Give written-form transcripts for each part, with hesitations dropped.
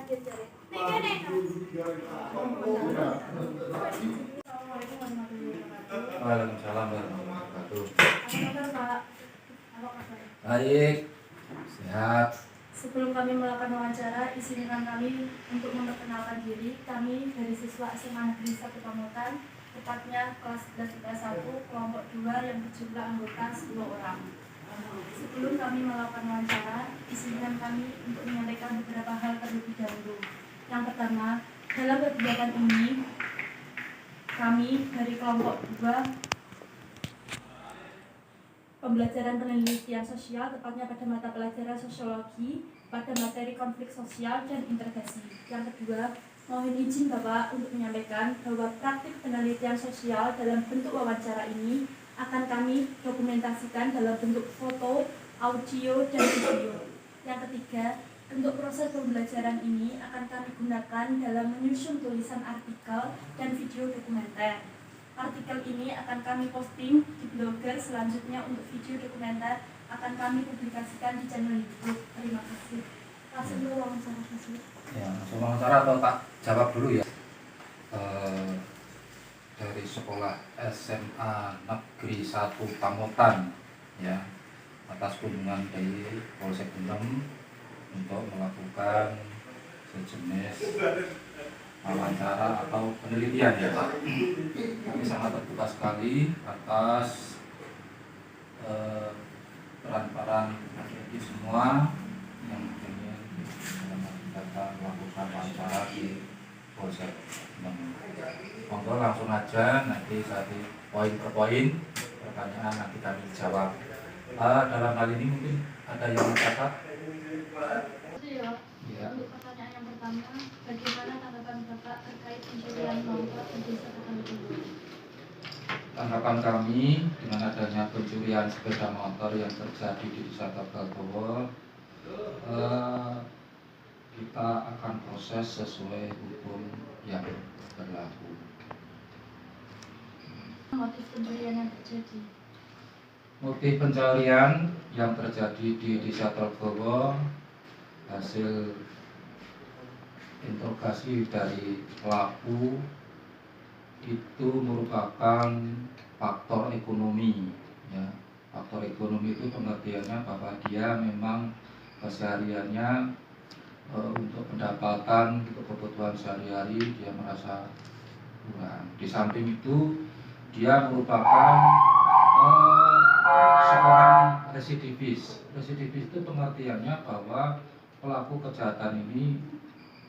Waalaikumsalam warahmatullahi wabarakatuh. Baik, sehat. Sebelum kami melakukan wawancara, izinkan kami untuk memperkenalkan diri. Kami dari siswa SMA Negeri 1 Pamutan, tepatnya kelas 11 IPA 1, kelompok 2 yang berjumlah anggota 10 orang. Sebelum kami melakukan wawancara, izinkan kami untuk menyampaikan beberapa hal terlebih dahulu. Yang pertama, dalam kegiatan ini, kami dari kelompok 2 pembelajaran penelitian sosial, tepatnya pada mata pelajaran sosiologi, pada materi konflik sosial dan intervensi. Yang kedua, mohon izin Bapak untuk menyampaikan bahwa praktik penelitian sosial dalam bentuk wawancara ini akan kami dokumentasikan dalam bentuk foto, audio, dan video. Yang ketiga, untuk proses pembelajaran ini akan kami gunakan dalam menyusun tulisan artikel dan video dokumenter. Artikel ini akan kami posting di blogger, selanjutnya untuk video dokumenter akan kami publikasikan di channel YouTube. Terima kasih. Langsung dulu wawancara tersebut. Ya, langsung wawancara atau tak jawab dulu ya. Dari sekolah SMA Negeri 1 Pamutan ya, atas kunjungan dari Polsek Gendem untuk melakukan sejenis wawancara atau penelitian ya Pak. Kami sangat terbuka sekali atas peran-peran di semua yang ingin datang melakukan wawancara di Polsek. Monggo langsung aja, nanti satu poin per poin pertanyaan nanti kami jawab. Dalam hal ini mungkin ada yang mencatat? Ya. Untuk pertanyaan yang pertama, bagaimana tanggapan Bapak terkait pencurian motor di Desa Tegaldowo? Tanggapan kami dengan adanya pencurian sepeda motor yang terjadi di Desa Tegaldowo, kita akan proses sesuai hukum yang berlaku. Motif pencurian yang terjadi? Motif pencurian yang terjadi di Desa Tegaldowo hasil interogasi dari pelaku itu merupakan faktor ekonomi ya. Faktor ekonomi itu pengertiannya bahwa dia memang kesehariannya untuk pendapatan, untuk kebutuhan sehari-hari dia merasa kurang. Di samping itu dia merupakan seorang residivis. Residivis itu pengertiannya bahwa pelaku kejahatan ini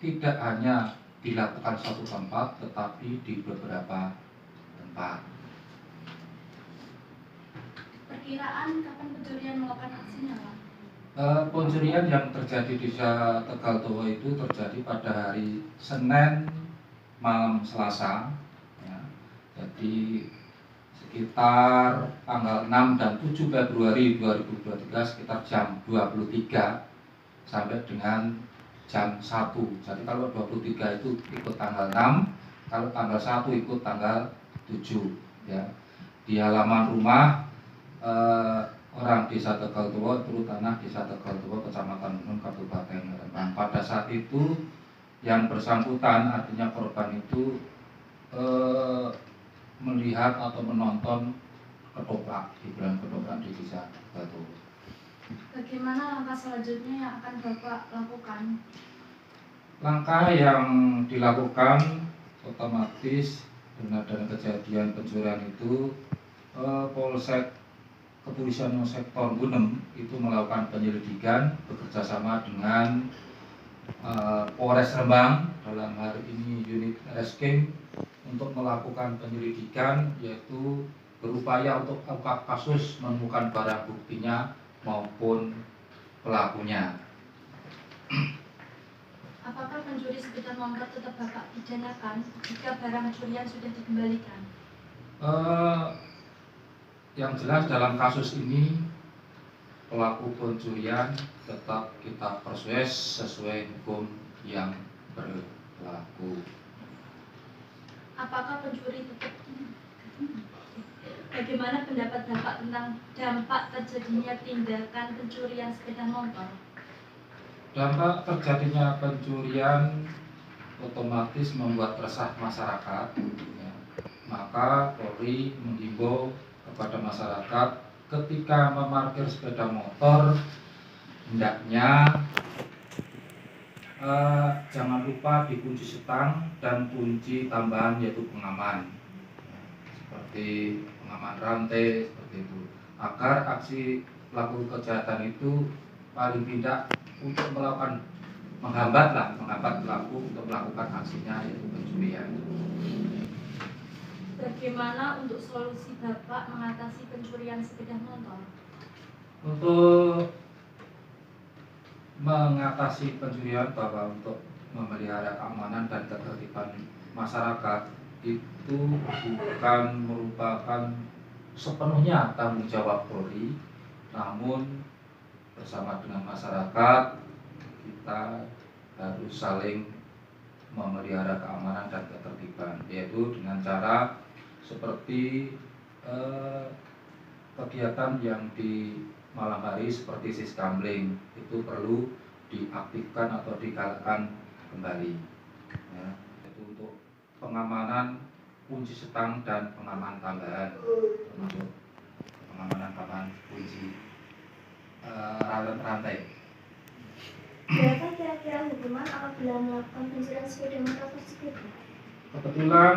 tidak hanya dilakukan satu tempat, tetapi di beberapa tempat. Perkiraan kapan pencurian melakukan aksinya, Pak? Pencurian yang terjadi di Desa Tegaldowo itu terjadi pada hari Senin malam Selasa ya. Jadi sekitar tanggal 6 dan 7 Februari 2023 sekitar jam 23 sampai dengan jam 1. Jadi kalau 23 itu ikut tanggal 6, kalau tanggal 1 ikut tanggal 7 ya. Di halaman rumah orang Desa Tegaldowo, terutama Desa Tegaldowo, Kecamatan Gunung, Kabupaten Rembang. Pada saat itu yang bersangkutan, artinya korban itu melihat atau menonton ketoprak, hiburan ketoprak di Desa Tegaldowo. Bagaimana langkah selanjutnya yang akan Bapak lakukan? Langkah yang dilakukan otomatis dengan adanya kejadian pencurian itu Polsek Kepolisian Sektor Gunung itu melakukan penyelidikan bekerjasama dengan Polres Rembang, dalam hal ini unit Reskrim, untuk melakukan penyelidikan, yaitu berupaya untuk mengungkap kasus, menemukan barang buktinya maupun pelakunya. Apakah pencuri sepeda motor tetap Bapak pidanakan jika barang curian sudah dikembalikan? Yang jelas dalam kasus ini pelaku pencurian tetap kita proses sesuai hukum yang berlaku. Apakah pencuri tetap? Bagaimana pendapat Bapak tentang dampak terjadinya tindakan pencurian sepeda motor? Dampak terjadinya pencurian otomatis membuat resah masyarakat, ya. Maka Polri menghimbau kepada masyarakat ketika memarkir sepeda motor hendaknya jangan lupa dikunci setang dan kunci tambahan yaitu pengaman, ya, seperti pengaman rantai seperti itu, agar aksi pelaku kejahatan itu paling tidak untuk melakukan menghambat pelaku untuk melakukan aksinya yaitu pencurian. Bagaimana untuk solusi Bapak mengatasi pencurian sepeda motor? Untuk mengatasi pencurian, bahwa untuk memelihara keamanan dan ketertiban masyarakat itu bukan merupakan sepenuhnya tanggung jawab Polri, namun bersama dengan masyarakat kita harus saling memelihara keamanan dan ketertiban, yaitu dengan cara seperti kegiatan yang di malam hari seperti siskamling itu perlu diaktifkan atau digalakkan kembali, ya, itu untuk pengamanan kunci setang dan pengaman tambahan, termasuk pengamanan tambahan kunci rantai. Berapa kira-kira hukuman apabila melakukan pencurian sepeda motor tersebut? Kebetulan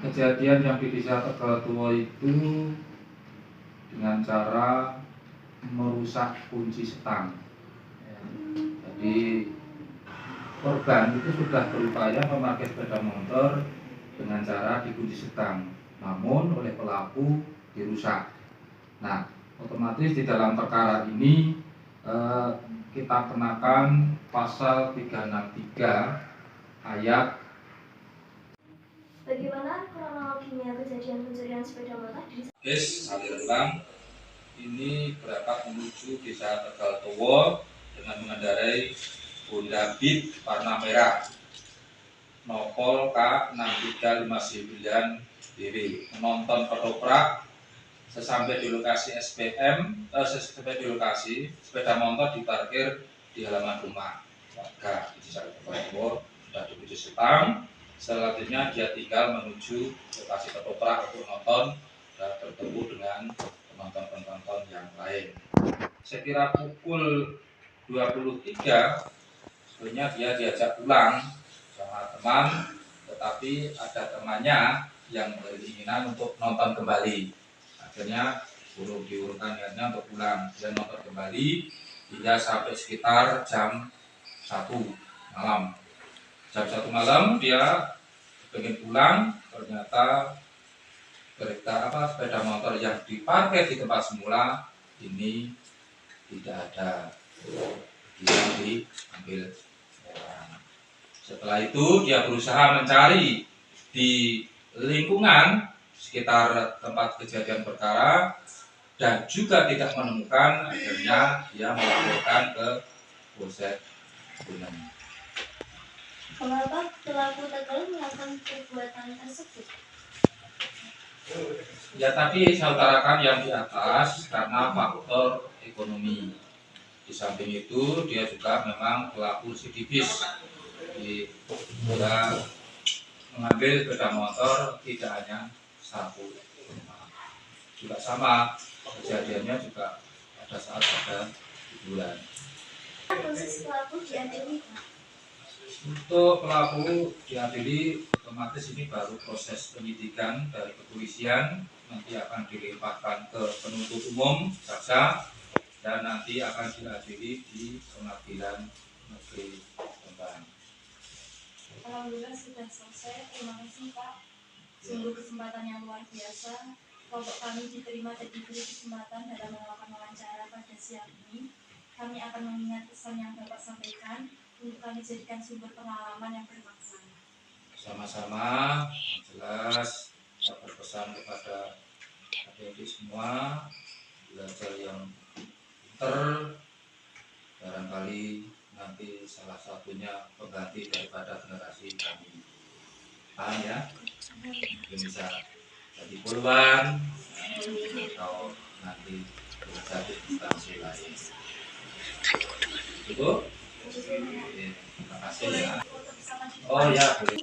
kejadian yang di desa Tegaltua itu dengan cara merusak kunci setang, ya. Jadi korban itu sudah berupaya memakai sepeda motor dengan cara dikunci setang, namun oleh pelaku dirusak. Nah, otomatis di dalam perkara ini kita kenakan pasal 363 ayat. Bagaimana kronologinya kejadian pencurian sepeda motor di Salirembang ini berangkat menuju desa Tegaltowo dengan mengendarai Honda Beat warna merah Nopol K6359 DW. Menonton ketoprak, sesampai di lokasi sepeda motor diparkir di halaman rumah warga di desa Tegaltowo, sudah dikunci setang. Selanjutnya dia tinggal menuju lokasi ketoprak untuk nonton dan bertemu dengan penonton yang lain. Sekira pukul 23 sebenarnya dia diajak pulang sama teman, tetapi ada temannya yang berkeinginan untuk nonton kembali. Akhirnya diurunkan niatnya untuk pulang dan nonton kembali hingga sampai sekitar jam 1 malam. Jam 1 malam dia ingin pulang, ternyata sepeda motor yang diparkir di tempat semula ini tidak ada, dia diambil orang. Setelah itu dia berusaha mencari di lingkungan sekitar tempat kejadian perkara dan juga tidak menemukan. Akhirnya dia melaporkan ke Polsek Gunung. Mengapa pelaku Tegal melakukan perbuatan tersebut? Ya tadi saya utarakan yang di atas karena faktor ekonomi. Di samping itu dia juga memang pelaku residivis. Dia mengambil sepeda motor tidak hanya satu, juga sama kejadiannya juga pada saat ada liburan. Proses pelaku diadili. Untuk pelaku diadili, otomatis ini baru proses penyidikan dari kepolisian, nanti akan dilimpahkan ke penuntut umum jaksa dan nanti akan diadili di pengadilan negeri Kembang. Alhamdulillah sudah selesai. Terima kasih Pak. Sungguh kesempatan yang luar biasa. Kelompok kami diterima dan diberi kesempatan dalam melakukan wawancara pada siang ini. Kami akan mengingat pesan yang Bapak sampaikan untuk kami jadikan sumber pengalaman yang bermakna. Sama-sama, yang jelas saya berpesan kepada adik-adik semua, belajar yang pinter, barangkali nanti salah satunya pengganti daripada generasi kami. Paham ya? Mungkin bisa jadi puluhan atau nanti bekerja di instansi lain. Cukup? Oke, terima kasih ya. Oh ya, boleh.